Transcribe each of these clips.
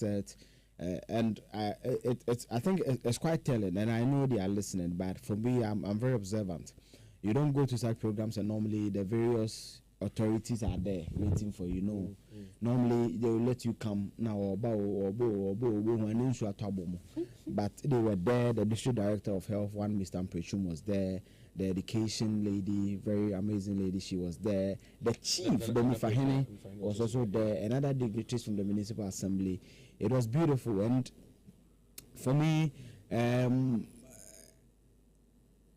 concert. And I think it's quite telling, and I know they are listening. But for me, I'm very observant. You don't go to such programs, and normally the various authorities are there waiting for you. Normally they will let you come now, but they were there. The district director of health, one Mr. Amprechum, was there. The education lady, very amazing lady, she was there. The chief, Demi Fahene, was also there, and other dignitaries from the municipal assembly. It was beautiful, and for me,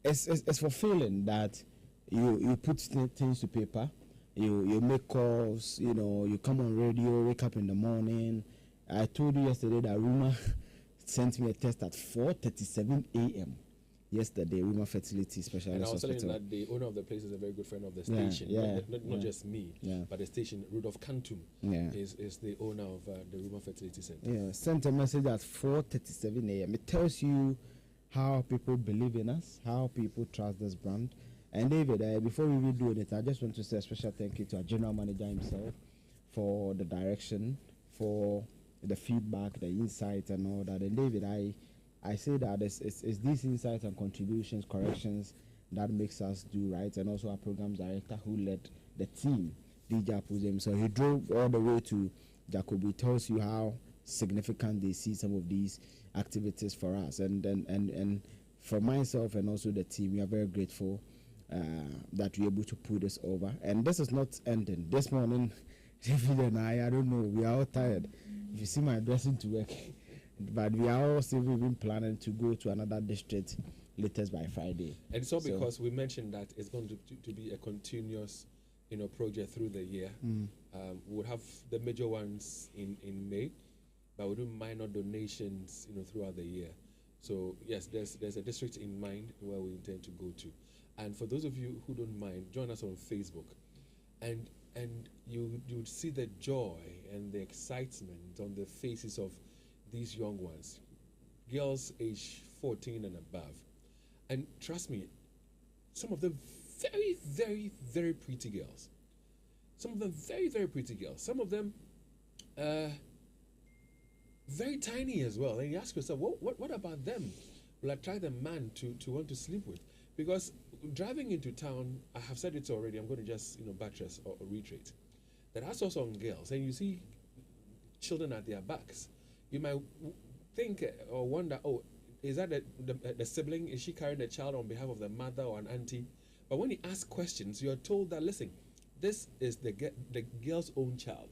it's fulfilling that you put things to paper, you make calls, you come on radio, wake up in the morning. I told you yesterday that Ruma sent me a test at 4:37 a.m. yesterday, Ruma Fertility Specialist And I was Hospital. telling that the owner of the place is a very good friend of the station. Not just me, but the station, Rudolph Kantum, is the owner of the Ruma Fertility Center. Yeah, sent a message at 4:37 a.m. It tells you how people believe in us, how people trust this brand. And David, before we will do it, I just want to say a special thank you to our general manager himself for the direction, for the feedback, the insight, and all that. And David, I say that it's these insights and contributions, corrections that makes us do right, and also our program director who led the team, DJ Apuzem. So he drove all the way to Jacobi. Tells you how significant they see some of these activities for us, and for myself and also the team, we are very grateful that we're able to put this over. And this is not ending. This morning, David and I don't know, we are all tired. If you see my dressing to work. But we are also even planning to go to another district latest by Friday. And so because we mentioned that it's going to be a continuous, project through the year. We'll have the major ones in May, but we'll do minor donations, throughout the year. So yes, there's a district in mind where we intend to go to. And for those of you who don't mind, join us on Facebook, and you would see the joy and the excitement on the faces of these young ones, girls age 14 and above. And trust me, some of them very, very, very pretty girls. Some of them very, very pretty girls. Some of them very tiny as well. And you ask yourself, what about them will attract a man to want to sleep with? Because driving into town, I have said it already, I'm going to just buttress or reiterate, that I saw some girls, and you see children at their backs. You might think or wonder, is that the sibling? Is she carrying the child on behalf of the mother or an auntie? But when you ask questions, you are told that, listen, this is the girl's own child.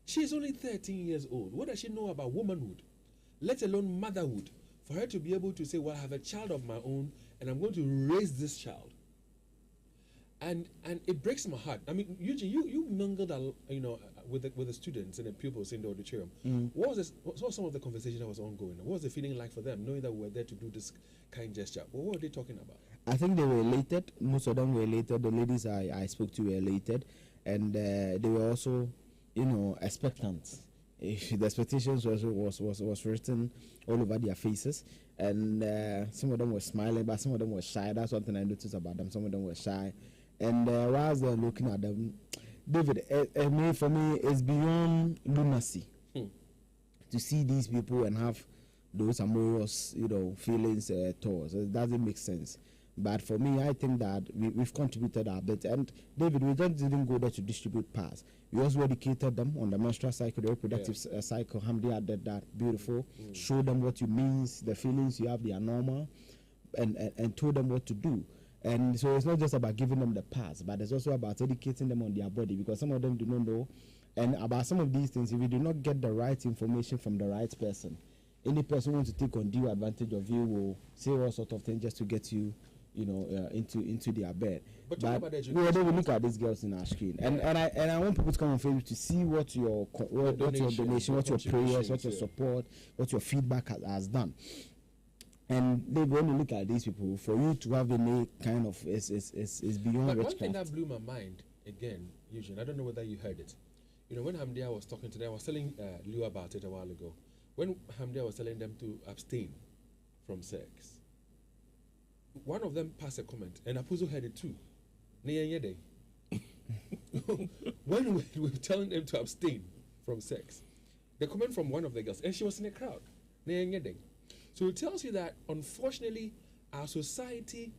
She is only 13 years old. What does she know about womanhood, let alone motherhood, for her to be able to say, well, I have a child of my own, and I'm going to raise this child? And it breaks my heart. I mean, Eugene, you mingled, with the students and the pupils in the auditorium. What was some of the conversation that was ongoing? What was the feeling like for them, knowing that we were there to do this kind gesture? What were they talking about? I think they were elated. Most of them were elated. The ladies I spoke to were elated, and they were also, expectant. The expectations was written all over their faces, and some of them were smiling, but some of them were shy. That's one thing I noticed about them. Some of them were shy. And whilst they're looking at them, David, for me, it's beyond lunacy to see these people and have those amorous, feelings towards. It doesn't make sense. But for me, I think that we've contributed our bit. And David, we just didn't go there to distribute pass. We also educated them on the menstrual cycle, the reproductive cycle. Hamdia did that, beautiful. Show them what it means, the feelings you have, they are normal, and told them what to do. And so it's not just about giving them the pass, but it's also about educating them on their body, because some of them do not know. And about some of these things, if you do not get the right information from the right person, any person who wants to take undue advantage of you will say all sorts of things just to get you, into their bed. But they will look at these girls in our screen, and I want people to come on Facebook to see what your donation, what your prayers, what your support, what your feedback has done. And they when you look at these people, for you to have any kind of is beyond witchcraft. One thing that blew my mind again, Eugene, I don't know whether you heard it. When Hamdia was talking to them, I was telling Lou about it a while ago. When Hamdia was telling them to abstain from sex, one of them passed a comment, and Apuzo heard it too. When we were telling them to abstain from sex, The comment from one of the girls, and she was in a crowd. So it tells you that unfortunately our society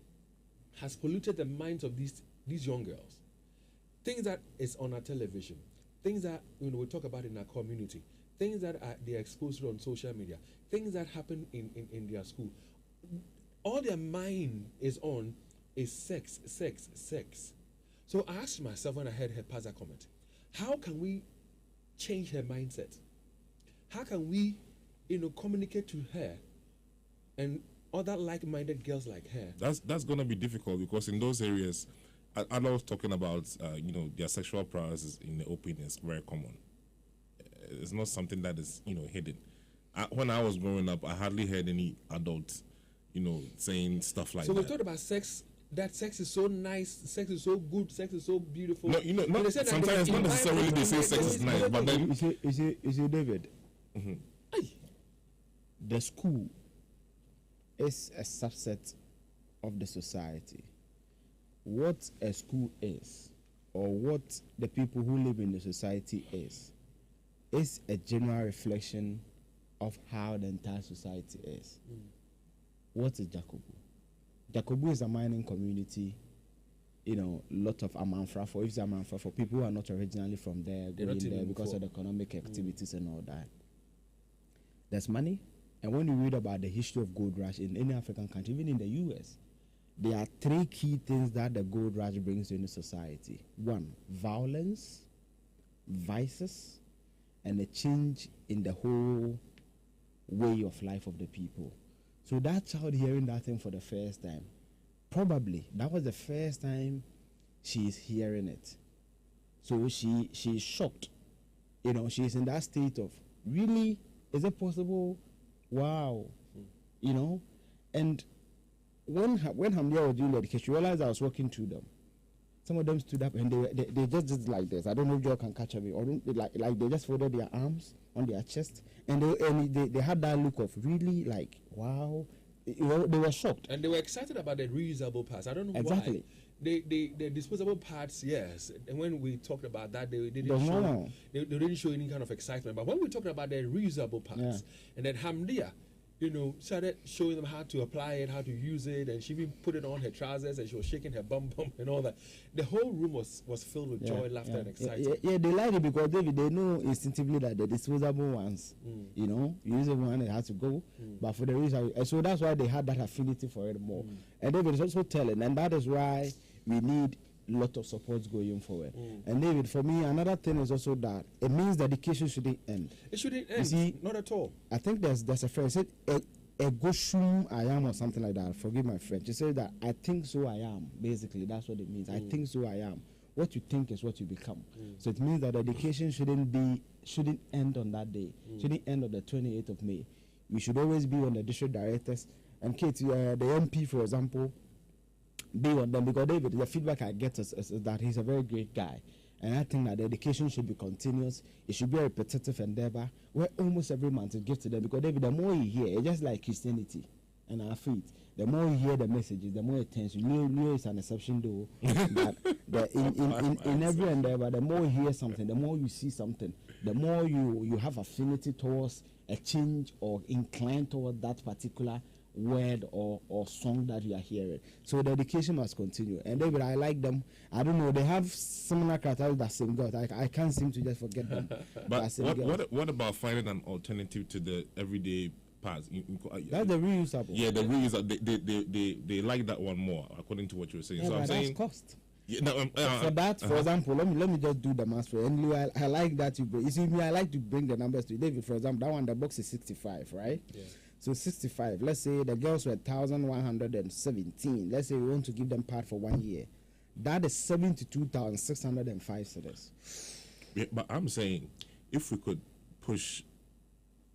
has polluted the minds of these young girls. Things that is on our television, things that we talk about in our community, things that they are exposed to on social media, things that happen in their school. All their mind is on is sex, sex, sex. So I asked myself when I heard her pass that comment, how can we change her mindset? How can we, communicate to her and other like-minded girls like her? That's going to be difficult, because in those areas, adults talking about their sexual prowess in the open is very common. It's not something that is hidden. When I was growing up, I hardly heard any adults saying stuff like that. So we talked about sex. That sex is so nice, sex is so good, sex is so beautiful. No, sometimes not necessarily they say sex is nice, but then you see, David, the school is a subset of the society. What a school is, or what the people who live in the society is a general reflection of how the entire society is. What is Jacobo? Jacobo is a mining community, lot of Amanfra for people who are not originally from there, going there because of the economic activities and all that. There's money, and when you read about the history of gold rush in any African country, even in the US, there are three key things that the gold rush brings to the society. One, violence, vices, and a change in the whole way of life of the people. So that child hearing that thing for the first time, probably that was the first time she is hearing it. So she is shocked. She is in that state of, really, is it possible? Wow. And when Hamdia was doing the education, she realized I was walking through them. Some of them stood up and they just did like this. I don't know if you can catch me, or like they just folded their arms on their chest, and they had that look of really like, wow. They were shocked, and they were excited about the reusable parts. I don't know exactly. Why. The disposable parts, yes. And when we talked about that, they didn't show any kind of excitement. But when we talked about the reusable parts, and then Hamdia, started showing them how to apply it, how to use it, and she even put it on her trousers, and she was shaking her bum and all that. The whole room was filled with joy, laughter, and excitement. Yeah, they like it because they know instinctively that the disposable ones, you use one, it has to go. But for the reason, so that's why they had that affinity for it more. And David is also telling, and that is why we need a lot of support going forward. And David, for me, another thing is also that it means that education shouldn't end. It shouldn't end. You see, not at all. I think there's a phrase, said Egoshum I am, or something like that. Forgive my French. You say that I think so I am. Basically, that's what it means. I think so I am. What you think is what you become. So it means that education shouldn't end on that day. Shouldn't end on the 28th of May. We should always be on the district directors. And Kate, the MP, for example, be on them, because David, the feedback I get is that he's a very great guy, and I think that the education should be continuous. It should be a repetitive endeavor where almost every month it gives to them, because David, the more you hear, it's just like Christianity and our faith. The more you hear the messages, the more attention. Leo is an exception though. But in every endeavor, the more you hear something, the more you see something, the more you have affinity towards a change or inclined toward that particular word or song that you are hearing. So the education must continue. And David, I like them. I don't know, they have similar characteristics that same girls. I can't seem to just forget them. But what about finding an alternative to the everyday parts? That's the reusable. Yeah, the reusable. They like that one more, according to what you're saying. Yeah, so I'm saying cost. Yeah, no, for that, for example, let me just do the math for you. And I like that you bring. You see me, I like to bring the numbers to you. David, for example, that one, the box is 65, right? Yeah. So 65. Let's say the girls were 1,117. Let's say we want to give them part for 1 year. That is 72,605 cedis. Yeah, but I'm saying, if we could push,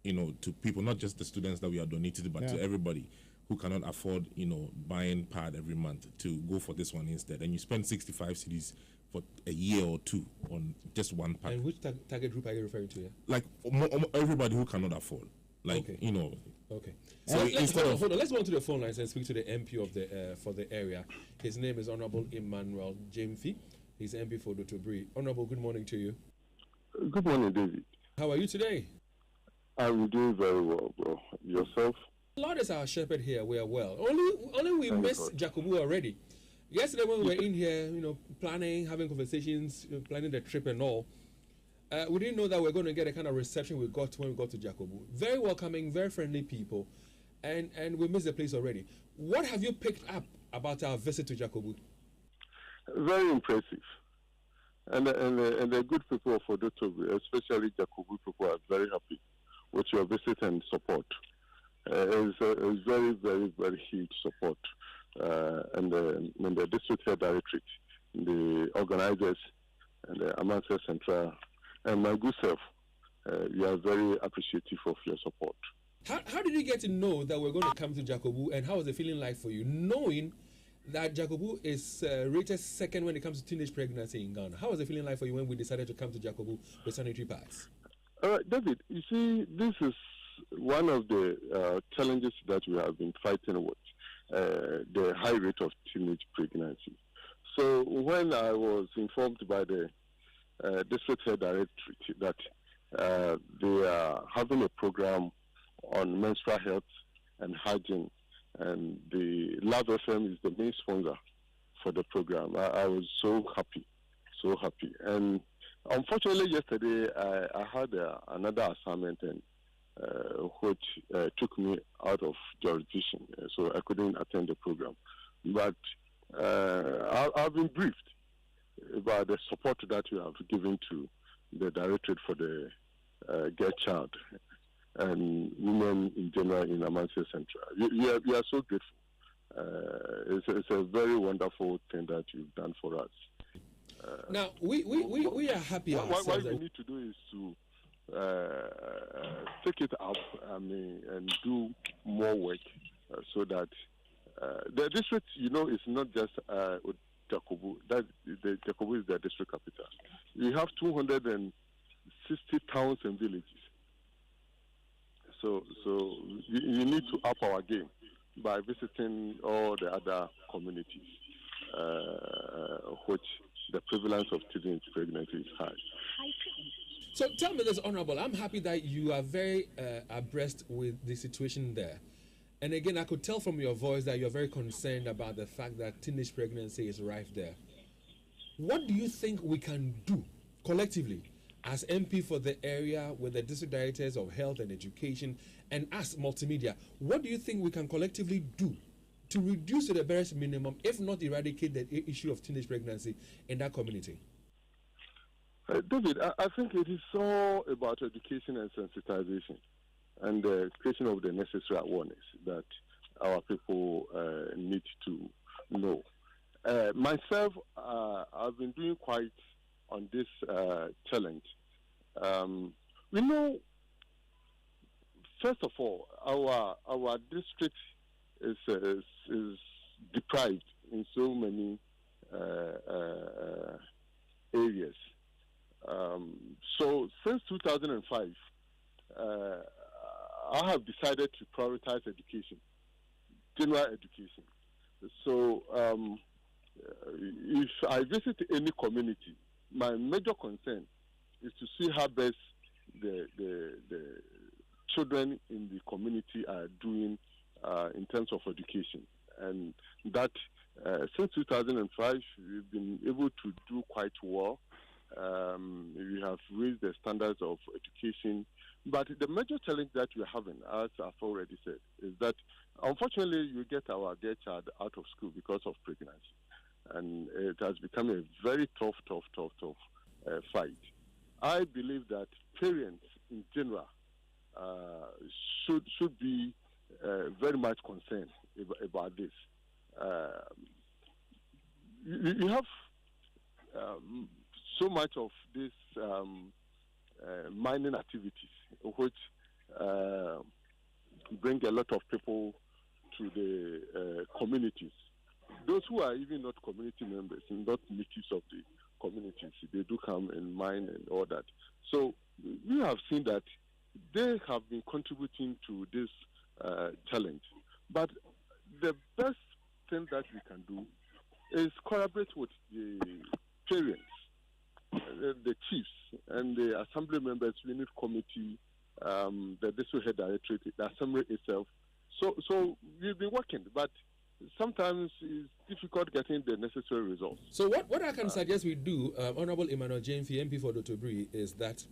to people, not just the students that we are donating to, but to everybody who cannot afford, buying pad every month, to go for this one instead, and you spend 65 cedis for a year or two on just one pad. And which target group are you referring to? Yeah? Like everybody who cannot afford. Like, okay. Okay. So hold on. Let's go on to the phone lines and speak to the MP of the for the area. His name is Honorable Emmanuel Jamfi. He's MP for Dotobri. Honorable, good morning to you. Good morning, David. How are you today? I'm doing very well, bro. Yourself? Lord is our shepherd here. We are well. Only we Thank missed God. Jacobu already. Yesterday when we were in here, planning, having conversations, planning the trip and all, we didn't know that we are going to get the kind of reception we got when we got to Jacobu. Very welcoming, very friendly people, and we missed the place already. What have you picked up about our visit to Jacobu? Very impressive. And the good people of Odotobi, especially Jacobu people, are very happy with your visit and support. It's a very, very, very huge support. And the district head directorate, the organizers, and the Amateur Central, and my good self, we are very appreciative of your support. How did you get to know that we're going to come to Jacobu, and how was it feeling like for you, knowing that Jacobu is rated second when it comes to teenage pregnancy in Ghana? How was it feeling like for you when we decided to come to Jacobu with sanitary pads? David, you see, this is one of the challenges that we have been fighting with, the high rate of teenage pregnancy. So when I was informed by the district head directorate that they are having a program on menstrual health and hygiene, and the Lab FM is the main sponsor for the program, I was so happy. And unfortunately, yesterday I had another assignment and which took me out of jurisdiction, so I couldn't attend the program. But I've been briefed about the support that you have given to the Directorate for the Girl Child and women in general in Amancia Central. We are so grateful. It's a very wonderful thing that you've done for us. Now, we are happy ourselves. What we need to do is to take it up, and do more work so that the district, is not just Jacobu. That the Jacobu is the district capital. We have 260 towns and villages. So you need to up our game by visiting all the other communities, which the prevalence of teenage pregnancy is high. So tell me this, Honorable. I'm happy that you are very abreast with the situation there. And again, I could tell from your voice that you're very concerned about the fact that teenage pregnancy is rife there. What do you think we can do collectively as MP for the area, with the district directors of health and education, and as multimedia? What do you think we can collectively do to reduce to the barest minimum, if not eradicate the issue of teenage pregnancy in that community? David, I think it is all about education and sensitization and the creation of the necessary awareness that our people need to know. Myself, I've been doing quite on this challenge. We know, first of all, our district is deprived in so many areas. So since 2005, I have decided to prioritize education, general education. So if I visit any community, my major concern is to see how best the children in the community are doing in terms of education. And that since 2005, we've been able to do quite well. We have raised the standards of education. But the major challenge that we're having, as I've already said, is that unfortunately you get our girl child out of school because of pregnancy. And it has become a very tough fight. I believe that parents in general should be very much concerned about this. You have so much of this mining activities, which bring a lot of people to the communities. Those who are even not community members, not natives of the communities, they do come and mine and all that. So we have seen that they have been contributing to this challenge. But the best thing that we can do is collaborate with the parents, the chiefs, and the assembly members, unit committee, the district head directorate, the assembly itself. So we've been working, but sometimes it's difficult getting the necessary results. So what I can suggest we do, Honorable Emmanuel Jamefi, MP for Dotobri, is that,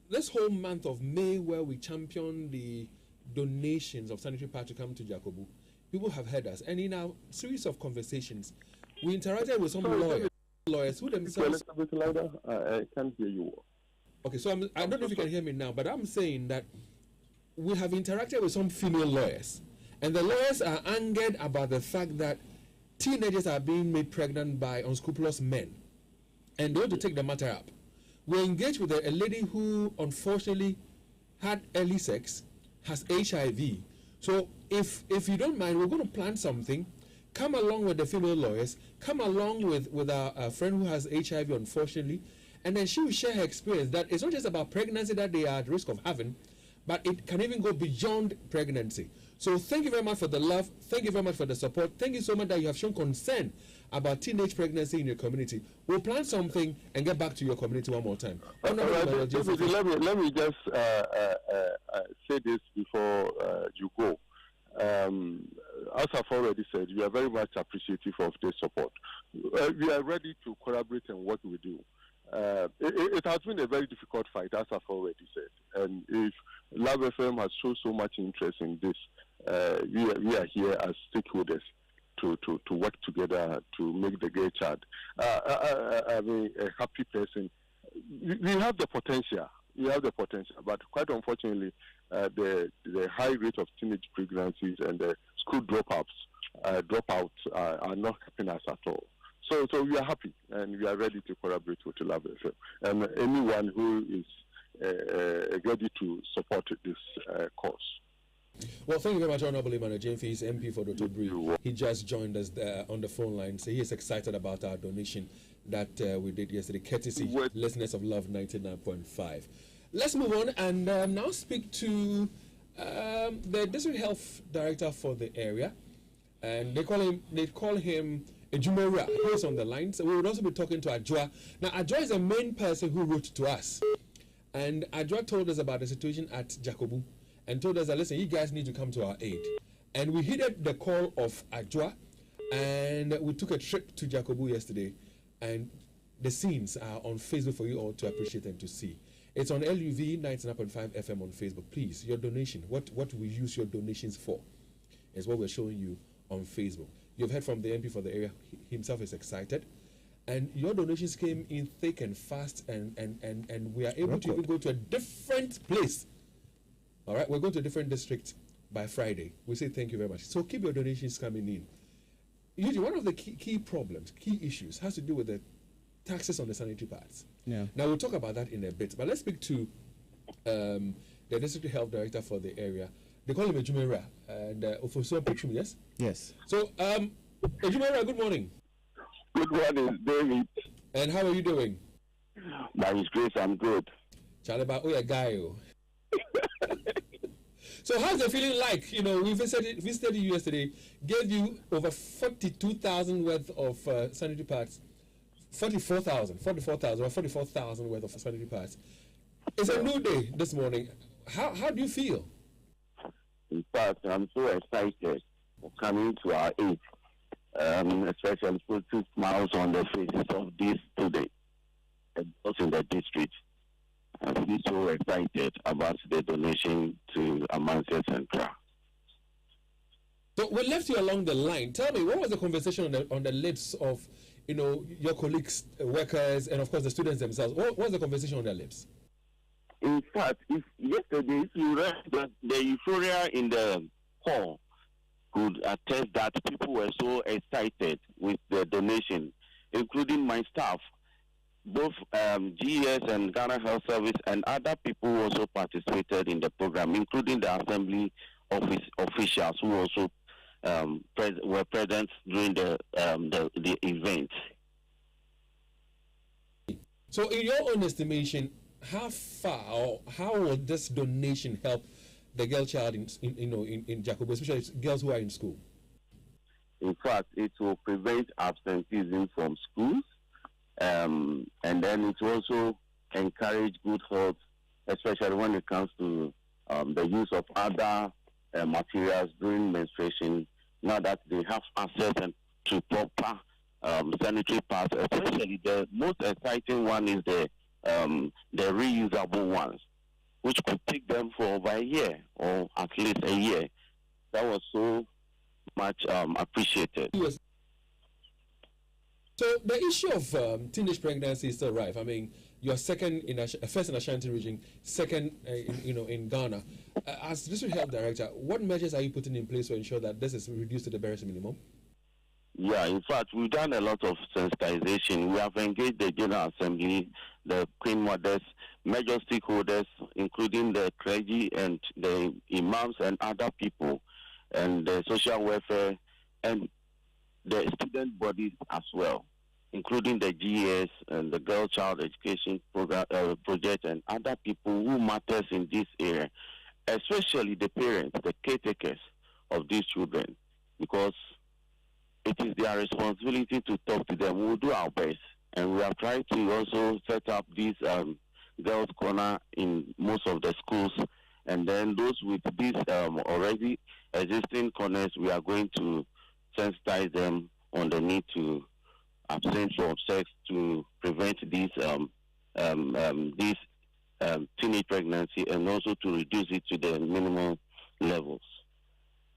this whole month of May where we champion the donations of sanitary pads to come to Jacobu, people have heard us. And in our series of conversations, we interacted with some lawyers who themselves... A little bit louder. I can't hear you. Okay, so I don't know if you can hear me now, but I'm saying that we have interacted with some female lawyers, and the lawyers are angered about the fact that teenagers are being made pregnant by unscrupulous men, and they want to take the matter up. We engaged with a lady who unfortunately had early sex, has HIV. So if you don't mind, we're going to plan something. Come along with the female lawyers, come along with our friend who has HIV, unfortunately, and then she will share her experience that it's not just about pregnancy that they are at risk of having, but it can even go beyond pregnancy. So thank you very much for the love. Thank you very much for the support. Thank you so much that you have shown concern about teenage pregnancy in your community. We'll plan something and get back to your community one more time. Let me just say this before you go. As I've already said, we are very much appreciative of this support. We are ready to collaborate and work with you. It has been a very difficult fight, as I've already said. And if Love FM has shown so much interest in this, we are here as stakeholders to work together to make the girl child a happy person. We have the potential. But quite unfortunately, the high rate of teenage pregnancies and the school dropouts are not helping us at all. So we are happy and we are ready to collaborate with Love FM and anyone who is ready to support this cause. Well, thank you very much, Honorable Emmanuel Jamefi. He's MP for Dotobri. He just joined us on the phone line, so he is excited about our donation that we did yesterday, courtesy listeners of Love 99.5. Let's move on and now speak to the district health director for the area, and they call him Ejumera. He's on the line, so we would also be talking to Adjoa. Now, Adjoa is the main person who wrote to us, and Adjoa told us about the situation at Jacobu and told us that, listen, you guys need to come to our aid. And we heeded the call of Adjoa, and we took a trip to Jacobu yesterday, and the scenes are on Facebook for you all to appreciate and to see. It's on LUV 99.5 FM on Facebook. Please, your donation, what we use your donations for, is what we're showing you on Facebook. You've heard from the MP for the area. He himself is excited. And your donations came in thick and fast, and we are able to even go to a different place. All right, we're going to a different district by Friday. We say thank you very much. So keep your donations coming in. Usually, one of the key problems, key issues, has to do with the taxes on the sanitary pads. Yeah. Now, we'll talk about that in a bit. But let's speak to the district health director for the area. They call him Ejumera. And Ofosuo Petrum, yes? Yes. So, Ejumera, good morning. Good morning, David. And how are you doing? By His grace, I'm good. Chalaba, oh, yeah, guy. So how's the feeling like? We visited you yesterday, gave you over 42,000 worth of sanitary pads, 44,000 worth of sanitary pads. It's a new day this morning. How do you feel? In fact, I'm so excited for coming to our aid, especially putting smiles on the faces of these students, those in the district. I'm really so excited about the donation to Amansia Central. So we left you along the line. Tell me, what was the conversation on the lips of, your colleagues, workers, and of course the students themselves? What was the conversation on their lips? In fact, yesterday, if you read that the euphoria in the hall could attest that people were so excited with the donation, including my staff. Both GES and Ghana Health Service and other people who also participated in the program, including the Assembly Office officials who also were present during the event. So, in your own estimation, how far or how will this donation help the girl child in Jacobu, especially girls who are in school? In fact, it will prevent absenteeism from schools. And then it will also encourage good health especially when it comes to the use of other materials during menstruation, now that they have access to proper sanitary pads. Especially the most exciting one is the reusable ones, which could take them for over a year or at least a year. That was so much appreciated. So the issue of teenage pregnancy is still rife. I mean, you're first in Ashanti region, second, in Ghana. As district health director, what measures are you putting in place to ensure that this is reduced to the barest minimum? Yeah, in fact, we've done a lot of sensitization. We have engaged the General Assembly, the Queen Mothers, major stakeholders, including the clergy and the imams and other people, and the social welfare, and the student bodies as well, including the GES and the Girl Child Education Project and other people who matters in this area, especially the parents, the caretakers of these children, because it is their responsibility to talk to them. We will do our best, and we have tried to also set up these girls' corner in most of the schools, and then those with these already existing corners, we are going to sensitize them on the need to abstain from sex to prevent these teenage pregnancy, and also to reduce it to the minimum levels.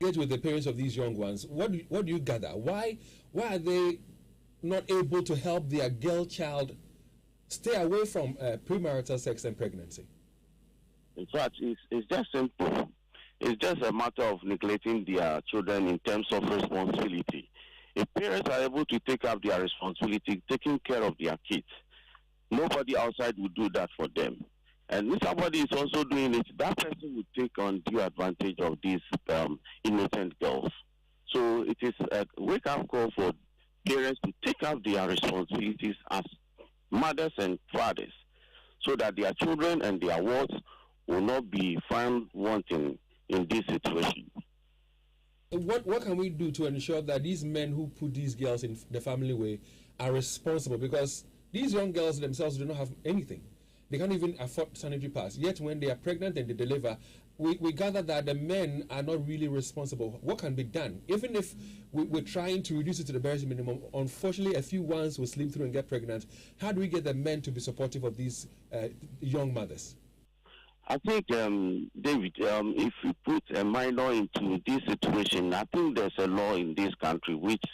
With the parents of these young ones, what do you gather? Why are they not able to help their girl child stay away from premarital sex and pregnancy? In fact, it's just simple. It's just a matter of neglecting their children in terms of responsibility. If parents are able to take up their responsibility, taking care of their kids, nobody outside will do that for them. And if somebody is also doing it, that person will take undue advantage of these innocent girls. So it is a wake-up call for parents to take up their responsibilities as mothers and fathers, so that their children and their wards will not be found wanting in this situation. What can we do to ensure that these men who put these girls in the family way are responsible? Because these young girls themselves do not have anything. They can't even afford sanitary pads. Yet when they are pregnant and they deliver, we gather that the men are not really responsible. What can be done? Even if we're trying to reduce it to the barest minimum, unfortunately a few ones will slip through and get pregnant. How do we get the men to be supportive of these young mothers? I think, David, if we put a minor into this situation, I think there's a law in this country which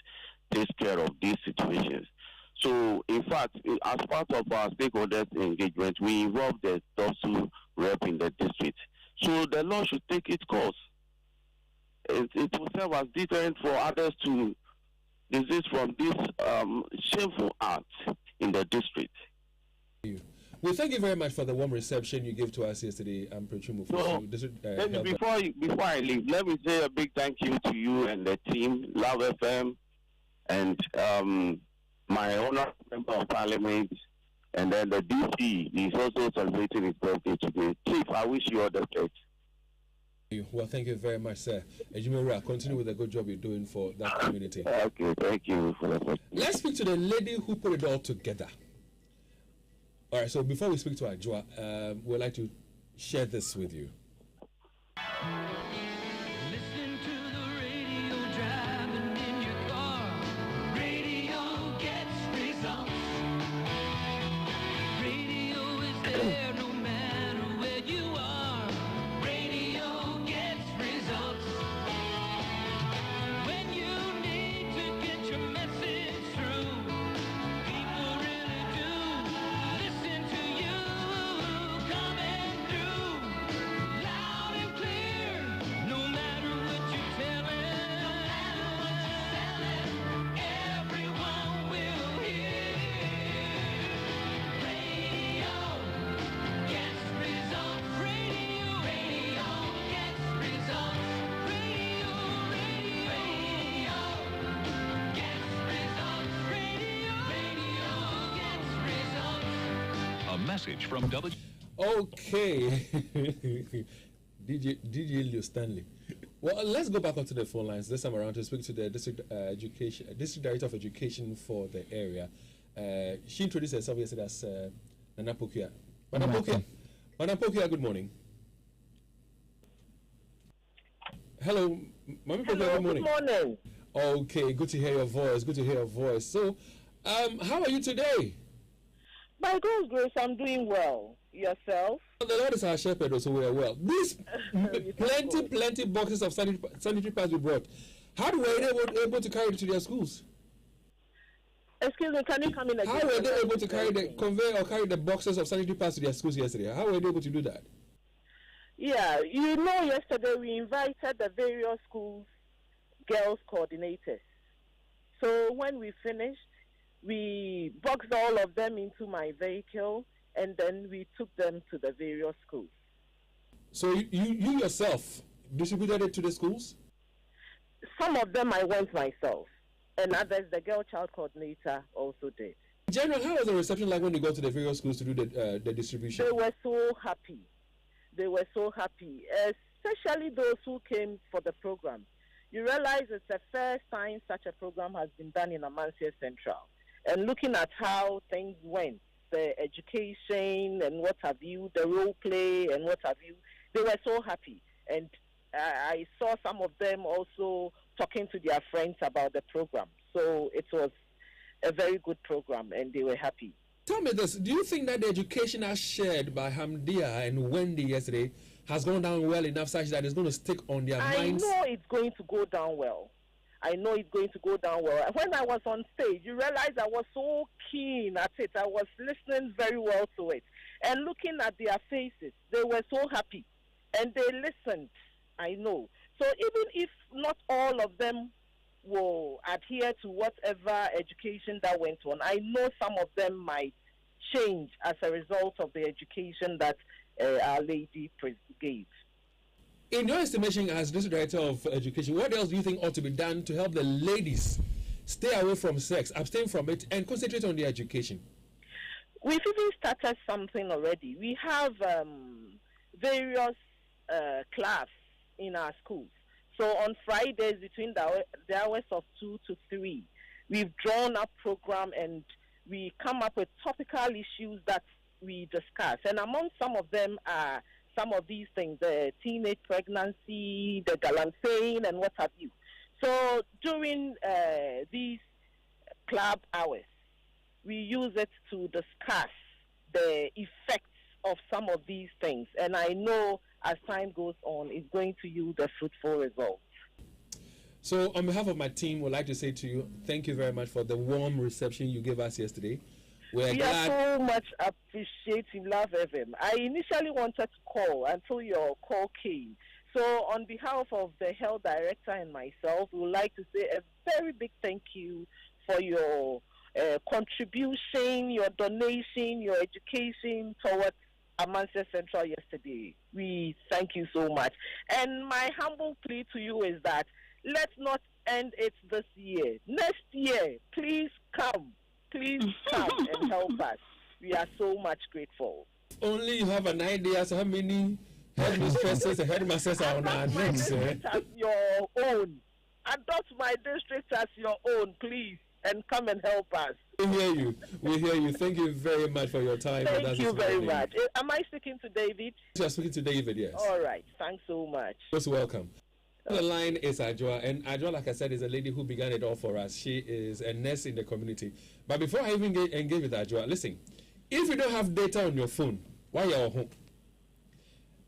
takes care of these situations. So, in fact, as part of our stakeholders engagement, we involve the TOPSU rep in the district. So the law should take its course. It will serve as deterrent for others to desist from this shameful act in the district. Well, thank you very much for the warm reception you gave to us yesterday. Before I leave, let me say a big thank you to you and the team, Love FM, and my honourable member of parliament, and then the DC is also celebrating his birthday today. Chief, I wish you all the best. Well, thank you very much, sir. Ejimura, continue with the good job you're doing for that community. Okay, thank you for that. Let's speak to the lady who put it all together. All right, so before we speak to Ajua, we'd like to share this with you. Listening to the radio, driving in your car. Radio gets results. Radio is there no matter where you are. Radio gets results. When you need to get your message through, people really do listen to you. Coming through loud and clear, no matter what you're telling, no matter what you're selling, everyone will hear. Radio gets results. Radio gets results. Radio gets results. Radio gets results. A message from W. Okay. DJ Leo Stanley. Well, let's go back onto the phone lines this time around to speak to the district director of education for the area. She introduced herself yesterday as Nana Pokia. Nana Pokia, Madam Pokia, good morning. Hello, Mami Pokia, good morning. Good morning. Okay, good to hear your voice. Good to hear your voice. So, how are you today? By God's grace, I'm doing well. Yourself? The Lord is our shepherd, so we are well. These plenty boxes of sanitary pads we brought. How were they able to carry it to their schools? Excuse me, can you come in again? How were they able to carry the boxes of sanitary pads to their schools yesterday? How were they able to do that? Yeah, yesterday we invited the various schools' girls coordinators. So when we finished, we boxed all of them into my vehicle, and then we took them to the various schools. So you yourself distributed it to the schools? Some of them I went myself, and others the girl child coordinator also did. In general, how was the reception like when you go to the various schools to do the distribution? They were so happy. Especially those who came for the program. You realize it's the first time such a program has been done in Amancia Central. And looking at how things went, the education and what have you, the role play and what have you, they were so happy. And I saw some of them also talking to their friends about the program. So it was a very good program and they were happy. Tell me this, do you think that the education as shared by Hamdia and Wendy yesterday has gone down well enough such that it's going to stick on their minds? I know it's going to go down well. When I was on stage, you realize I was so keen at it. I was listening very well to it. And looking at their faces, they were so happy. And they listened, I know. So even if not all of them will adhere to whatever education that went on, I know some of them might change as a result of the education that Our Lady gave. In your estimation as District Director of Education, what else do you think ought to be done to help the ladies stay away from sex, abstain from it, and concentrate on their education? We've even started something already. We have various clubs in our schools. So on Fridays between the hours of 2 to 3, we've drawn up program and we come up with topical issues that we discuss. And among some of them are some of these things, the teenage pregnancy, the galancane, and what have you. So during these club hours, we use it to discuss the effects of some of these things. And I know as time goes on, it's going to yield a fruitful result. So on behalf of my team, we'd like to say to you, thank you very much for the warm reception you gave us yesterday. We are so much appreciative, Love FM. I initially wanted to call until your call came. So on behalf of the health director and myself, we would like to say a very big thank you for your contribution, your donation, your education towards Amancia Central yesterday. We thank you so much. And my humble plea to you is that let's not end it this year. Next year, please come. Please come and help us. We are so much grateful. Only you have an idea as to how many headmistresses and headmasters are on our necks. As your own. Adopt my district as your own, please, and come and help us. We hear you. Thank you very much for your time. Thank you very much. Am I speaking to David? You are speaking to David, yes. All right. Thanks so much. Most welcome. The line is Ajwa, and Ajwa, like I said, is a lady who began it all for us. She is a nurse in the community. But before I even engage with Ajwa, listen, if you don't have data on your phone, why are you at home?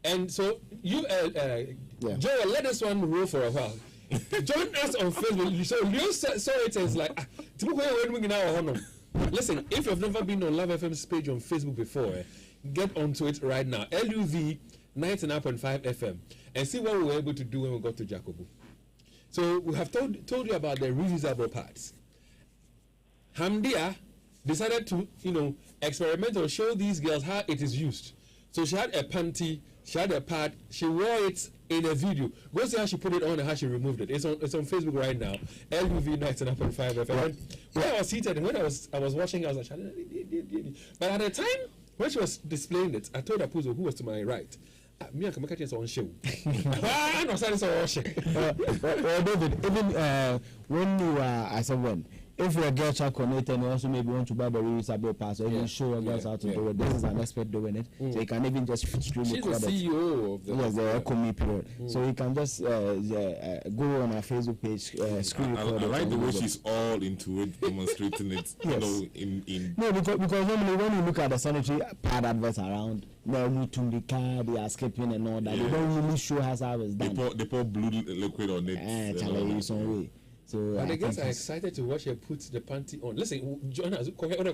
And so you, Joel, let this one roll for a while. Join us on Facebook. So you saw it as like, listen, if you've never been on Love FM's page on Facebook before, get onto it right now. LUV 99.5 FM. And see what we were able to do when we got to Jacobo. So we have told you about the reusable parts. Hamdia decided to, experiment or show these girls how it is used. So she had a panty, she had a pad, she wore it in a video. Go see how she put it on and how she removed it. It's on Facebook right now. LUV 99.5 FM. When I was seated and when I was watching, I was like, but at the time when she was displaying it, I told Apuzo, who was to my right, me and Kamaka is on show. Well, David, even when you are, I said when if you're a girl child coordinator and you also maybe want to buy the reusable pass or even show your girls how to do it, this is an expert doing it. So you can even just stream She's it. the CEO of the the Ecomi period. So you can just go on our Facebook page, screen record. I like the way she's all into it, demonstrating it. Yes. No, because normally when you look at the sanitary pad adverts around, they are skipping and all that. They don't really show us how it's done. They pour blue liquid on it. So and the girls are excited to watch her put the panty on. Listen, join us. LUV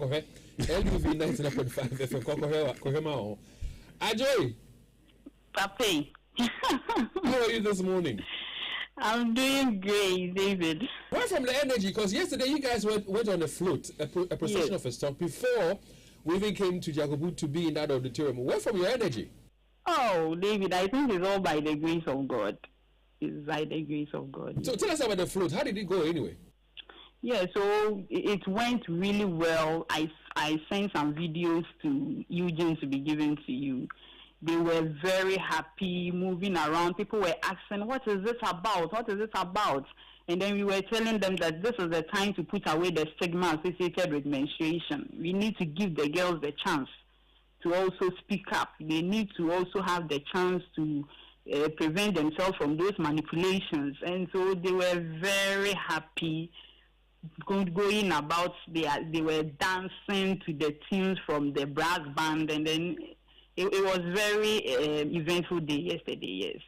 99.5 FM. Ajoy, Papi. how are you this morning? I'm doing great, David. Where from the energy? Because yesterday you guys went on a float, a procession Yes. of a stock before we even came to Jacobu to be in that auditorium. Where from your energy? Oh, David, I think it's all by the grace of God. It's by the grace of God. So tell us about the float. How did it go anyway? Yeah, so it went really well. I sent some videos to Eugene to be given to you. They were very happy, moving around. People were asking, what is this about? What is this about? And then we were telling them that this is the time to put away the stigma associated with menstruation. We need to give the girls the chance to also speak up. They need to also have the chance to prevent themselves from those manipulations. And so they were very happy going about. They were dancing to the tunes from the brass band, and then it was very eventful day yesterday. Yes.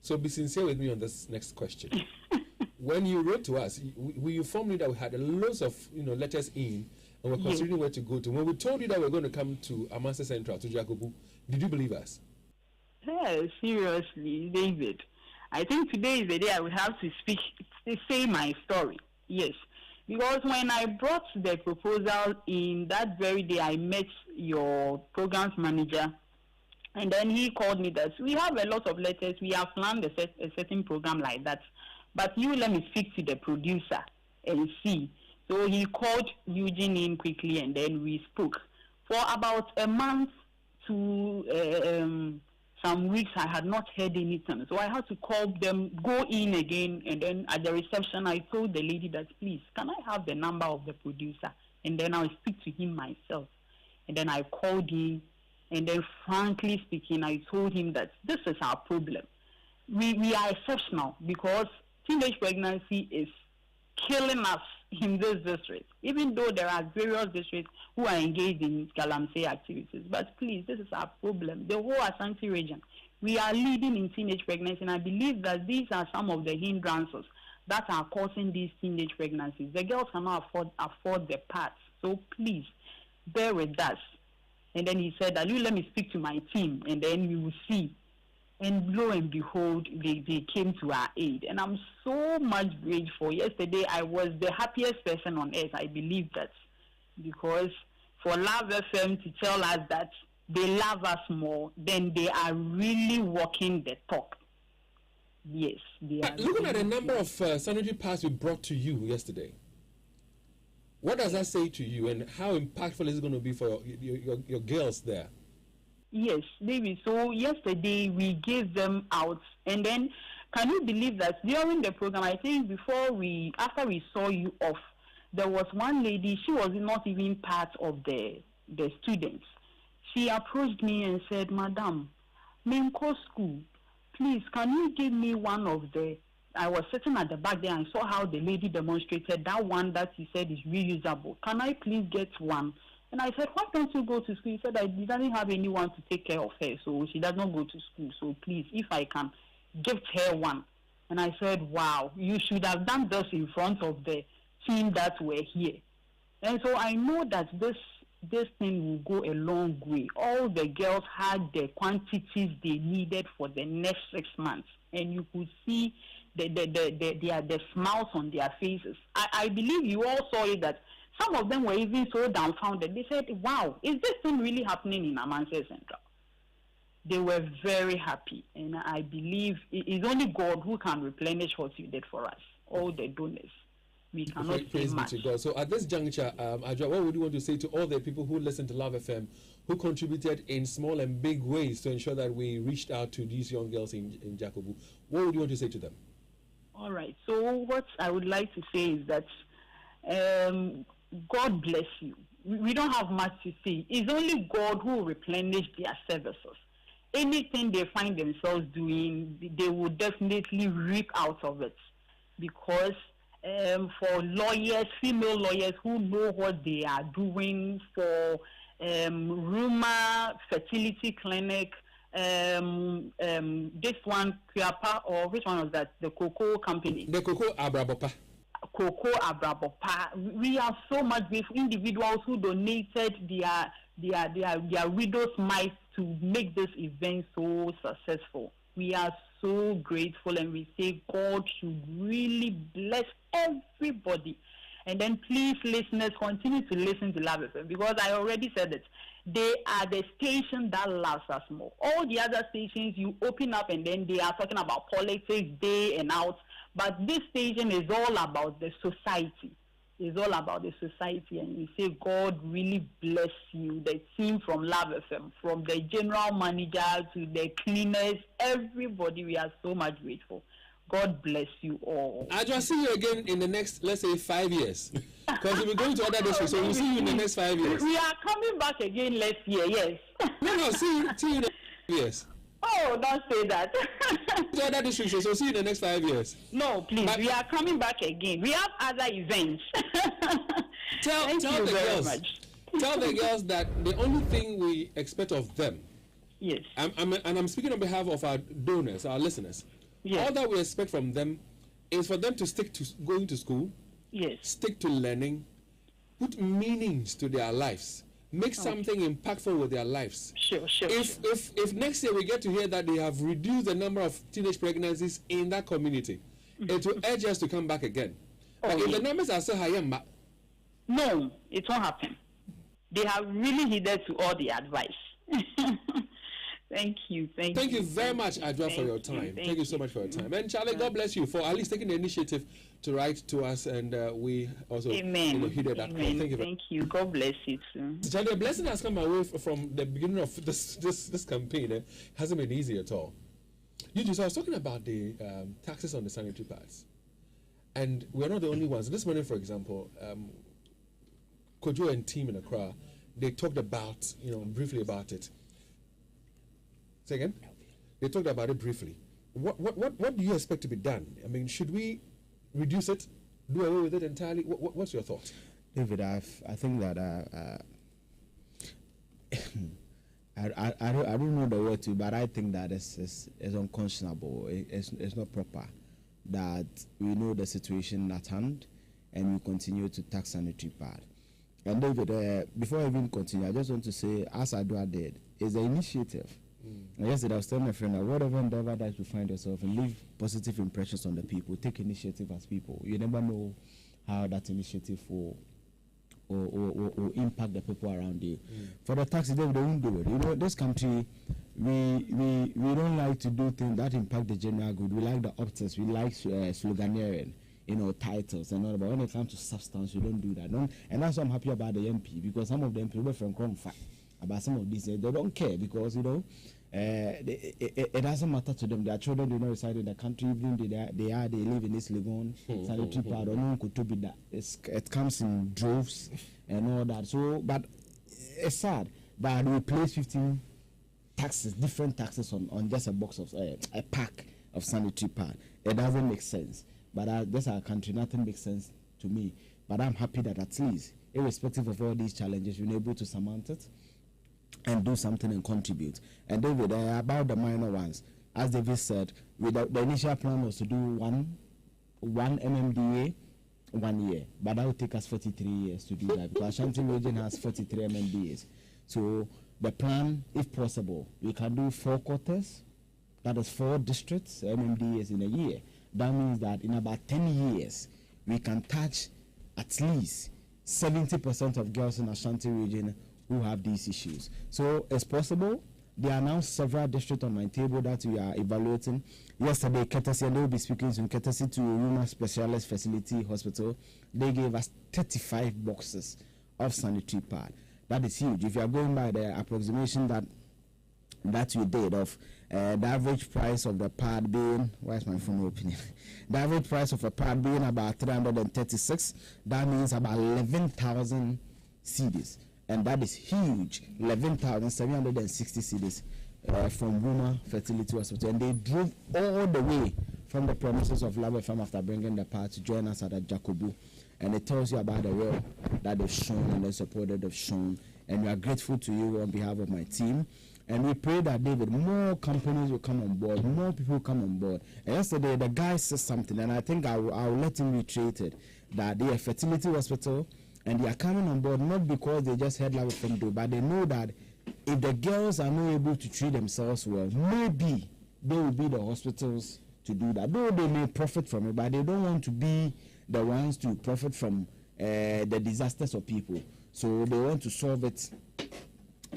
So be sincere with me on this next question. When you wrote to us, we informed you that we had loads of letters in, and we're considering where to go to. When we told you that we're going to come to Amasa Central, to Jacobu, did you believe us? Yeah, seriously, David. I think today is the day I will have to say my story. Yes. Because when I brought the proposal in, that very day I met your programs manager, and then he called me that we have a lot of letters, we have planned a certain program like that, but you let me speak to the producer and see. So he called Eugene in quickly, and then we spoke. For about a month to some weeks, I had not heard anything. So I had to call them, go in again, and then at the reception, I told the lady that, please, can I have the number of the producer? And then I'll speak to him myself. And then I called him, and then frankly speaking, I told him that this is our problem. We are exceptional because teenage pregnancy is killing us in this district, even though there are various districts who are engaged in galamsey activities. But please, this is our problem. The whole Ashanti region, we are leading in teenage pregnancy, and I believe that these are some of the hindrances that are causing these teenage pregnancies. The girls cannot afford the parts, so please, bear with us. And then he said, let me speak to my team, and then we will see. And lo and behold, they came to our aid. And I'm so much grateful. Yesterday, I was the happiest person on earth. I believe that. Because for Love FM to tell us that they love us more, then they are really walking the talk. Yes. They are looking at the number of sanitary pads we brought to you yesterday, what does that say to you, and how impactful is it going to be for your girls there? Yes, David. So yesterday we gave them out, and then can you believe that during the program, I think after we saw you off, there was one lady, she was not even part of the students. She approached me and said, Madam, Menko school, please, can you give me one of I was sitting at the back there and saw how the lady demonstrated that one that she said is reusable. Can I please get one? And I said, why don't you go to school? He said, I didn't have anyone to take care of her, so she does not go to school. So please, if I can gift her one. And I said, wow, you should have done this in front of the team that were here. And so I know that this thing will go a long way. All the girls had the quantities they needed for the next 6 months. And you could see the smiles on their faces. I believe you all saw it, that some of them were even so dumbfounded. They said, wow, is this thing really happening in Amasa Central? They were very happy. And I believe it is only God who can replenish what you did for us, all the donors. We cannot say much. To God. So at this juncture, Adjoa, what would you want to say to all the people who listen to Love FM, who contributed in small and big ways to ensure that we reached out to these young girls in Jacobu? What would you want to say to them? All right. So what I would like to say is that God bless you. We don't have much to say. It's only God who will replenish their services. Anything they find themselves doing, they will definitely reap out of it. Because for lawyers, female lawyers who know what they are doing, for rumor fertility clinic, this one, Kiapa, or which one was that? The Cocoa Company. The Cocoa Abrabopa. Cocoa Abrabopa. We are so much grateful. Individuals who donated their widows' mites to make this event so successful. We are so grateful, and we say God should really bless everybody. And then please, listeners, continue to listen to Love FM, because I already said it. They are the station that loves us more. All the other stations, you open up and then they are talking about politics day and out. But this station is all about the society. It's all about the society. And we say, God really bless you. The team from Love FM, from the general manager to the cleaners, everybody, we are so much grateful. God bless you all. I just see you again in the next, let's say, 5 years. Because we're going to other districts, so we'll see you in the next 5 years. We are coming back again next year, yes. No, see you in the next 5 years. Oh, don't say that. To other districts, so see you in the next 5 years. No, please, But we are coming back again. We have other events. Tell you the very girls. much. Tell the girls that the only thing we expect of them, Yes. I'm speaking on behalf of our donors, our listeners. Yes. All that we expect from them is for them to stick to going to school, Yes. stick to learning, put meanings to their lives, make something impactful with their lives. Sure. If next year we get to hear that they have reduced the number of teenage pregnancies in that community, it will urge us to come back again. But if the numbers are so high, No, it won't happen. They have really heeded to all the advice. Thank you. Thank you very much, Adwa, for your time. Thank you so much for your time. And Charlie, God bless you for at least taking the initiative to write to us, and we also heeded that call. Thank you. Thank you. God bless you too. Charlie, a blessing has come away from the beginning of this campaign. Hasn't been easy at all. So I was talking about the taxes on the sanitary pads, and we're not the only ones. This morning, for example, Kojo and team in Accra, they talked about, briefly about it. Say again? They talked about it briefly. What do you expect to be done? I mean, should we reduce it, do away with it entirely? What's your thought? David, I think that I don't know the word to, but I think that it's unconscionable. It's not proper that we know the situation at hand and we continue to tax sanitary pad. And David, before I even continue, I just want to say, as Adwa did, it's an initiative. Yesterday, I was telling my friend that whatever endeavor that you find yourself and leave positive impressions on the people, take initiative as people. You never know how that initiative will impact the people around you. For the taxi, they won't do it. This country, we don't like to do things that impact the general good. We like the optics. We like sloganeering, titles and all. But when it comes to substance, we don't do that. And that's why I'm happy about the MP, because some of them people from Cromfa. About some of these, they don't care, because it doesn't matter to them. Their children do not reside in the country, even they live in this Legon sanitary pad, or no one could be that. It comes in droves and all that. So, but it's sad that we place 15 taxes, different taxes on just a box of a pack of sanitary pad. It doesn't make sense. But that's our country. Nothing makes sense to me. But I'm happy that at least, irrespective of all these challenges, we've been able to surmount it and do something and contribute. And David, about the minor ones, as David said, the initial plan was to do one MMDA 1 year, but that would take us 43 years to do that, because Ashanti region has 43 MMDAs. So the plan, if possible, we can do 4 quarters, that is 4 districts, MMDAs in a year. That means that in about 10 years, we can touch at least 70% of girls in Ashanti region who have these issues. So it's possible. They announced several districts on my table that we are evaluating. Yesterday, Ketesi, and they will be speaking to Ketesi to Ruma Specialist Facility Hospital. They gave us 35 boxes of sanitary pad. That is huge. If you are going by the approximation that that we did of the average price of the pad being, why is my phone opening? The average price of a pad being about 336. That means about 11,000 cedis, and that is huge. 11,760 cedis from Ruma Fertility Hospital, and they drove all the way from the premises of Love FM after bringing the pad to join us at the Jacobu. And it tells you about the role that they've shown and the support that they've shown. And we are grateful to you on behalf of my team. And we pray that, David, more companies will come on board, more people will come on board. And yesterday, the guy said something, and I think I'll let him reiterate it, that they are fertility hospital, and they are coming on board not because they just heard Love FM do, but they know that if the girls are not able to treat themselves well, maybe they will be the hospitals to do that. Though they may profit from it, but they don't want to be the ones to profit from the disasters of people. So they want to solve it.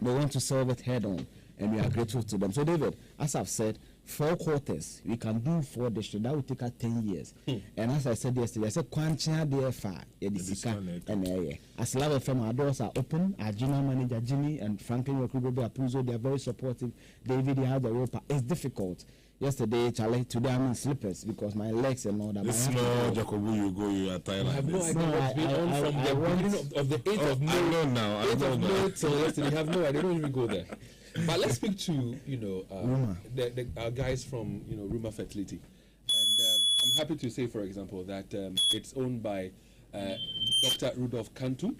They want to solve it head on, and we are grateful to them. So, David, as I've said, 4 quarters, we can do 4 districts. That will take us 10 years. And as I said yesterday, I said, Kwancha DFA, and as Love FM, our doors are open. Our general manager, Jimmy, and Franklin Wakubobe Apuzo, they are very supportive. David, you have the rope. It's difficult. Yesterday, Charlie, today I'm in slippers because my legs and all that. This small Jacobu, you are tired. I have no idea what's been on from the beginning of the 8th of May. I know now. 8th of May till yesterday. I have no idea. I don't even go there. But let's speak to, our guys from, Ruma Fertility. And I'm happy to say, for example, that it's owned by Dr. Rudolph Kantum.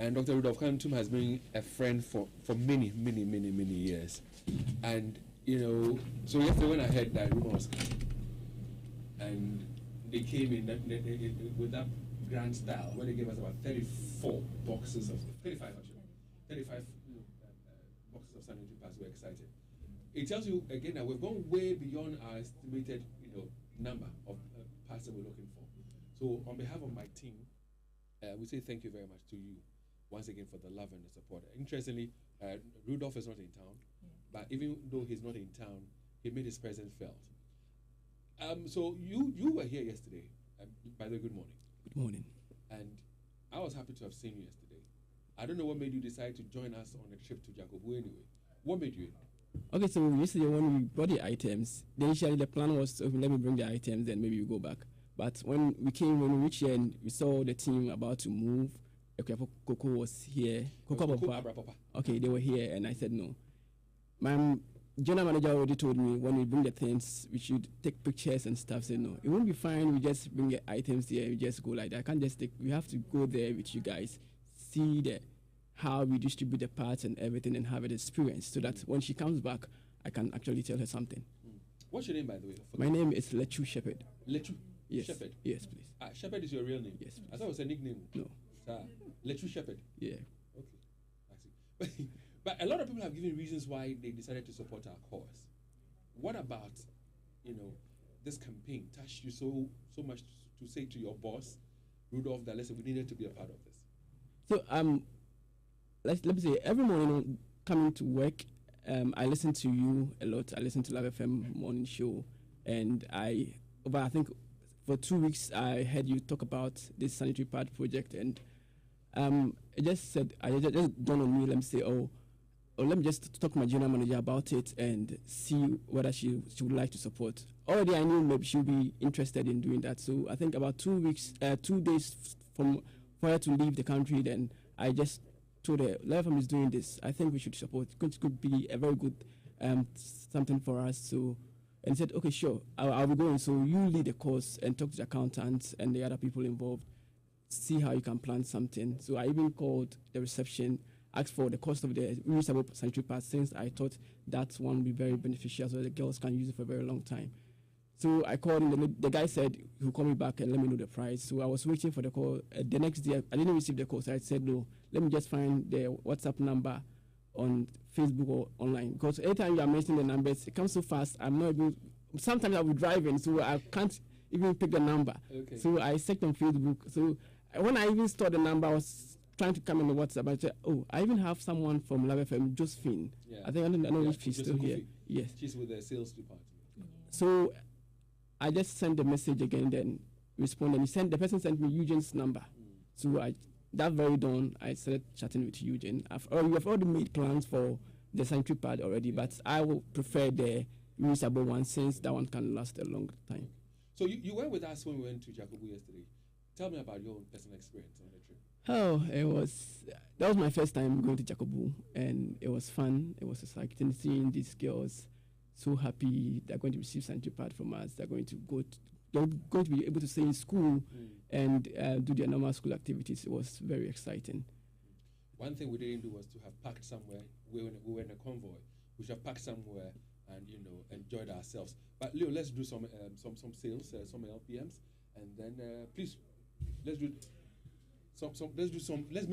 And Dr. Rudolph Kantum has been a friend for many, many, many, many years. And so yesterday when I heard that Ruma was coming, and they came in with that grand style, where they gave us about 35 boxes of sanitary pads. We're excited. It tells you again that we've gone way beyond our estimated, number of pads that we're looking for. So on behalf of my team, we say thank you very much to you once again for the love and the support. Interestingly, Rudolph is not in town. But even though he's not in town, he made his presence felt. So you were here yesterday. By the way, good morning. Good morning. And I was happy to have seen you yesterday. I don't know what made you decide to join us on a trip to Jacobu anyway. What made you? Okay, so yesterday when we brought the items, initially the plan was to let me bring the items, then maybe we go back. But when we reached here and we saw the team about to move, Coco was here. Okay, they were here, and I said no. My general manager already told me when we bring the things, we should take pictures and stuff. Say no, it won't be fine. We just bring the items here. We just go like that. I can't just take. We have to go there with you guys, see how we distribute the parts and everything, and have an experience, so that when she comes back, I can actually tell her something. What's your name, by the way? My name is Lechu Shepherd. Lechu. Yes. Shepherd. Yes, please. Shepherd is your real name. Yes, please. I thought it was a nickname. No. Lechu Shepherd. Yeah. Okay. I see. But a lot of people have given reasons why they decided to support our cause. What about, this campaign touched you so much to say to your boss, Rudolph, that listen, we needed to be a part of this? So let me say, every morning coming to work, I listen to you a lot. I listen to Love FM morning show, and I think for 2 weeks I heard you talk about this sanitary pad project, and it just dawned on me. Let me say, let me just talk to my general manager about it and see whether she would like to support. Already I knew maybe she'll be interested in doing that. So I think about 2 days for her to leave the country, then I just told her, Love FM is doing this. I think we should support. It could be a very good something for us. So, and said, okay, sure, I'll be going. So you lead the course and talk to the accountants and the other people involved. See how you can plan something. So I even called the reception, asked for the cost of the reusable sanitary pads, since I thought that one would be very beneficial so the girls can use it for a very long time. So I called him, the guy said he'll call me back and let me know the price. So I was waiting for the call. The next day, I didn't receive the call, so I said, no, let me just find the WhatsApp number on Facebook or online. Because anytime you are mentioning the numbers, it comes so fast, I'm not even, sometimes I'll be driving, so I can't even pick the number. Okay. So I searched on Facebook. So when I even saw the number, I was trying to come in the WhatsApp. I said, I even have someone from Love FM, Josephine. Yeah. I don't know if she's still here. Yes. She's with the sales department. So I just sent the message again, then responded. The person sent me Eugene's number. So that very dawn, I started chatting with Eugene. We have already made plans for the sanitary pad already, but I would prefer the reusable one since that one can last a long time. So you were with us when we went to Jacobu yesterday. Tell me about your own personal experience on the trip. Oh, that was my first time going to Jacobu, and it was fun. It was exciting seeing these girls so happy. They're going to receive sanitary pad from us. They're going to be able to stay in school and do their normal school activities. It was very exciting. One thing we didn't do was to have parked somewhere. We were in a convoy. We should have parked somewhere and enjoyed ourselves. But Leo, let's do some sales, some LPMs, and then please let's make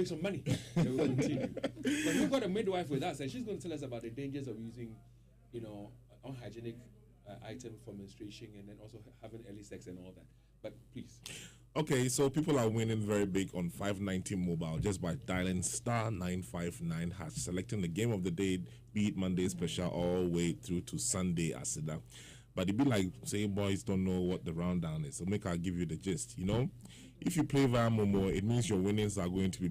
some money. Then we'll continue. But we've got a midwife with us, and she's going to tell us about the dangers of using, unhygienic item for menstruation, and then also having early sex and all that. But please. Okay, so people are winning very big on 590 mobile just by dialing *959#, selecting the game of the day, be it Monday special all the way through to Sunday asida. But it be like saying boys don't know what the rundown is. So I'll give you the gist. If you play via Momo, it means your winnings are going to be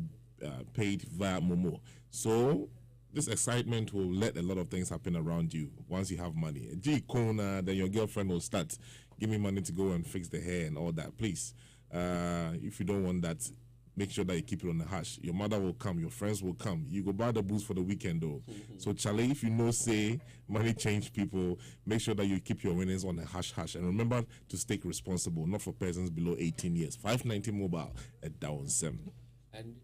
paid via Momo. So this excitement will let a lot of things happen around you once you have money. Then your girlfriend will start, give me money to go and fix the hair and all that. Please, if you don't want that, make sure that you keep it on the hash. Your mother will come, your friends will come. You go buy the booze for the weekend though. So Charlie, if you say money change people, make sure that you keep your winnings on the hash. And remember to stay responsible, not for persons below 18 years. 590 mobile at down 7. And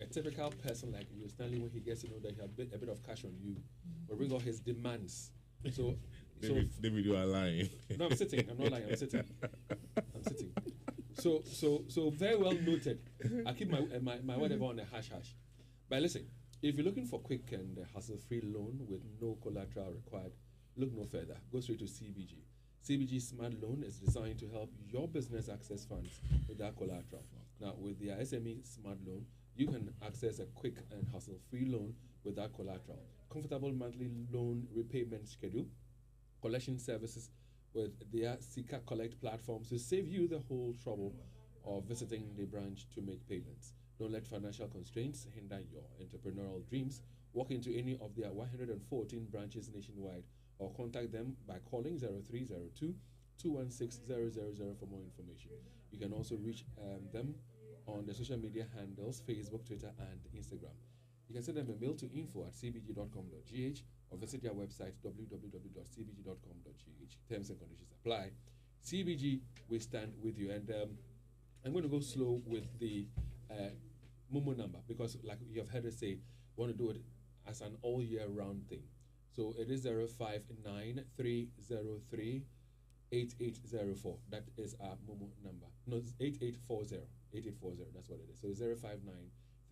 a typical person like you, Stanley, when he gets to know that he has a bit of cash on you, will bring all his demands. So David, you are lying. No, I'm sitting. I'm not lying. I'm sitting. So very well noted. I keep my whatever on the hash. But listen, if you're looking for quick and hassle-free loan with no collateral required, look no further. Go straight to CBG. CBG Smart Loan is designed to help your business access funds without collateral. Now, with their SME Smart Loan, you can access a quick and hassle-free loan without collateral, comfortable monthly loan repayment schedule, collection services with their Sika Collect platforms to save you the whole trouble of visiting the branch to make payments. Don't let financial constraints hinder your entrepreneurial dreams. Walk into any of their 114 branches nationwide or contact them by calling 0302 216 000 for more information. You can also reach them on the social media handles Facebook, Twitter, and Instagram. You can send them a mail to info@cbg.com.gh or visit their website www.cbg.com.gh. Terms and conditions apply. CBG, we stand with you. And I'm going to go slow with the Momo number because, like you have heard us say, we want to do it as an all year round thing. So it is 059-303-8804. That is our Momo number. No, it's 8840. 8840, that's what it is. So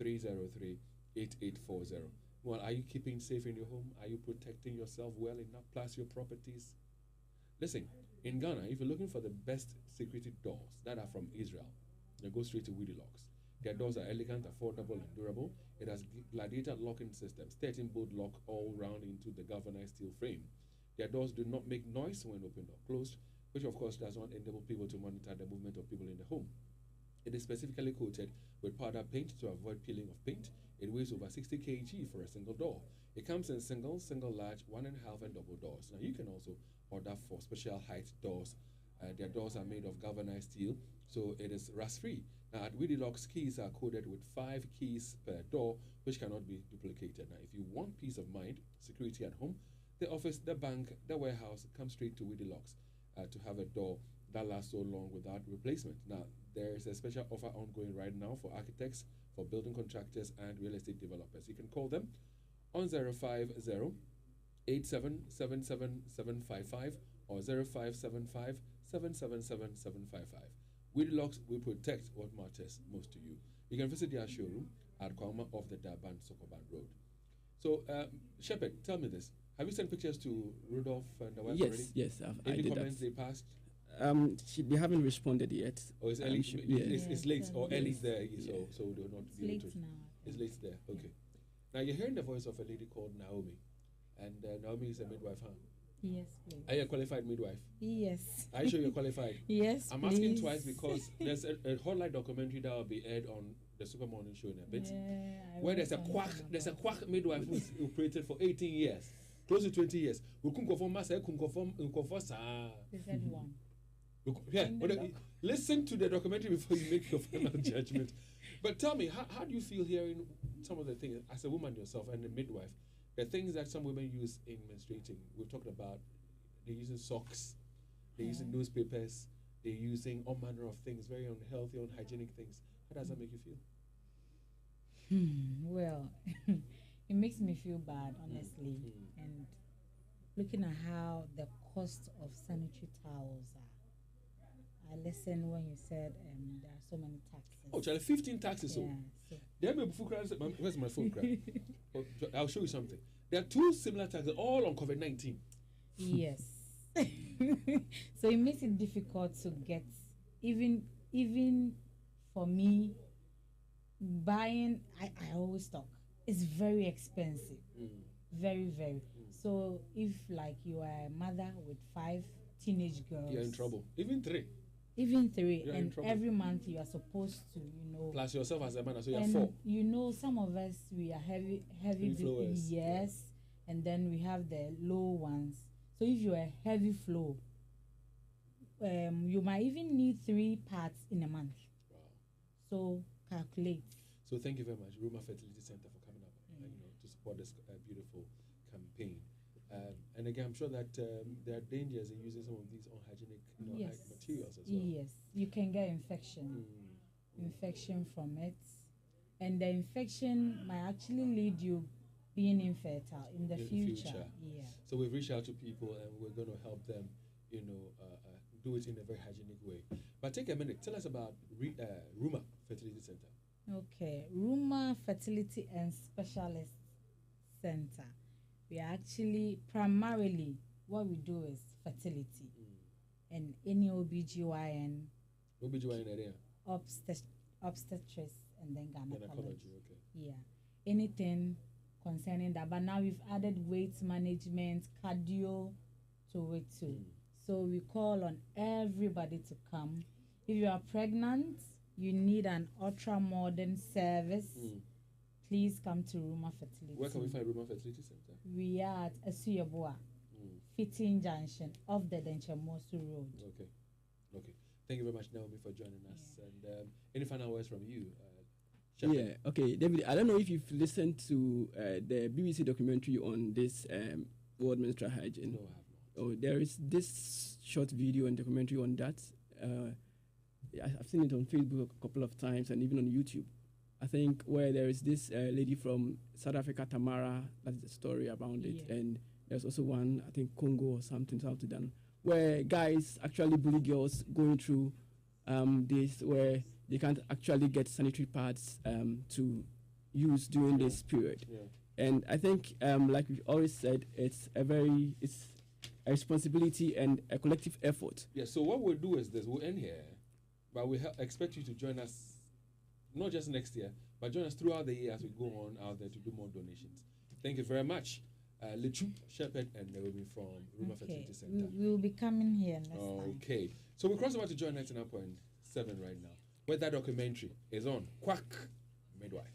059-303-8840. Well, are you keeping safe in your home? Are you protecting yourself well enough, plus your properties? Listen, in Ghana, if you're looking for the best security doors that are from Israel, then go straight to Weedy Locks. Their doors are elegant, affordable, and durable. It has gladiator locking systems, 13-bolt lock all round into the galvanized steel frame. Their doors do not make noise when opened or closed, which of course does not enable people to monitor the movement of people in the home. It is specifically coated with powder paint to avoid peeling of paint. It weighs over 60 kg for a single door. It comes in single, large, 1.5, and double doors. Now you can also order for special height doors. Their doors are made of galvanized steel, so it is rust-free. Now at Weedy Locks, keys are coded with 5 keys per door, which cannot be duplicated. Now if you want peace of mind, security at home, the office, the bank, the warehouse, come straight to Weedy Locks to have a door that lasts so long without replacement. Now there is a special offer ongoing right now for architects, for building contractors, and real estate developers. You can call them on 050-8777-755 or 0575-777-755. Weedy Locks will protect what matters most to you. You can visit their showroom at Kwama off the Durban Sokoban Road. So, Shepherd, tell me this. Have you sent pictures to Rudolph and the wife already? Yes, I Any did comments that. they passed? They haven't responded yet. Oh, it's early. It's late or early there, Yeah. so they'll not be able to. Now. It's late there. Okay. Now you're hearing the voice of a lady called Naomi, and Naomi is a midwife, huh? Yes, please. Are you a qualified midwife? Yes. Are you sure you're qualified? Yes, I'm please. asking twice because there's a hotline documentary that will be aired on the Super Morning Show in a bit, where there's a quack midwife who's operated for 18 years, close to 20 years. We couldn't confirm myself, couldn't confirm. They said one. Yeah, listen to the documentary before you make your final judgment. But tell me, how do you feel hearing some of the things, as a woman yourself and a midwife, the things that some women use in menstruating? We've talked about they're using socks, they're using newspapers, they're using all manner of things, very unhealthy, unhygienic things. How does that make you feel? Well, it makes me feel bad, honestly. And looking at how the cost of sanitary towels are. I listened when you said there are so many taxes. Oh, Charlie, 15 taxes. Yeah, Where's my phone crack? I'll show you something. There are 2 similar taxes, all on COVID-19. Yes. So it makes it difficult to get, even for me, buying, I always talk, it's very expensive. Very, very. So if like you are a mother with 5 teenage girls, you're in trouble. Even 3. Even 3, You're and every month you are supposed to, plus yourself as a man, so you're and 4. Some of us, we are heavy flowers. yes, and then we have the low ones. So if you're a heavy flow, you might even need 3 parts in a month. Wow. So calculate. So thank you very much, Ruma Fertility Center, for coming up to support this beautiful campaign. And again, I'm sure that there are dangers in using some of these unhygienic materials as well. Yes, you can get infection from it, and the infection might actually lead you being infertile in the future. Yeah. So we've reached out to people, and we're going to help them, do it in a very hygienic way. But take a minute, tell us about Ruma Fertility Center. Okay, Ruma Fertility and Specialist Center. We are actually, primarily, what we do is fertility. And any OBGYN, area? Obstetrics, and then gynecology. Okay. Yeah. Anything concerning that. But now we've added weight management, cardio to it too. So we call on everybody to come. If you are pregnant, you need an ultra-modern service, please come to Ruma Fertility. Where can we find Ruma Fertility Center? We are at Asuyabua, Fitting Junction, off the Denchemosu Road. Okay. Thank you very much, Naomi, for joining us. And any final words from you? Okay, David, I don't know if you've listened to the BBC documentary on this World Menstrual Hygiene. No, I have not. Oh, there is this short video and documentary on that. I've seen it on Facebook a couple of times and even on YouTube. I think where there is this lady from South Africa, Tamara, that's the story around it. And there's also one, I think Congo or something, South Sudan, where guys actually bully girls going through this, where they can't actually get sanitary pads to use during this period. And I think, like we always said, it's a responsibility and a collective effort. Yeah, so what we'll do is this, we'll end here, but we expect you to join us, not just next year, but join us throughout the year as we go on out there to do more donations. Thank you very much. Lechu, Shepherd, and Naomi from Ruma Fertility Center. We will be coming here next time. Okay. So we'll cross over to join 99.7 right now, where that documentary is on. Quack Midwife.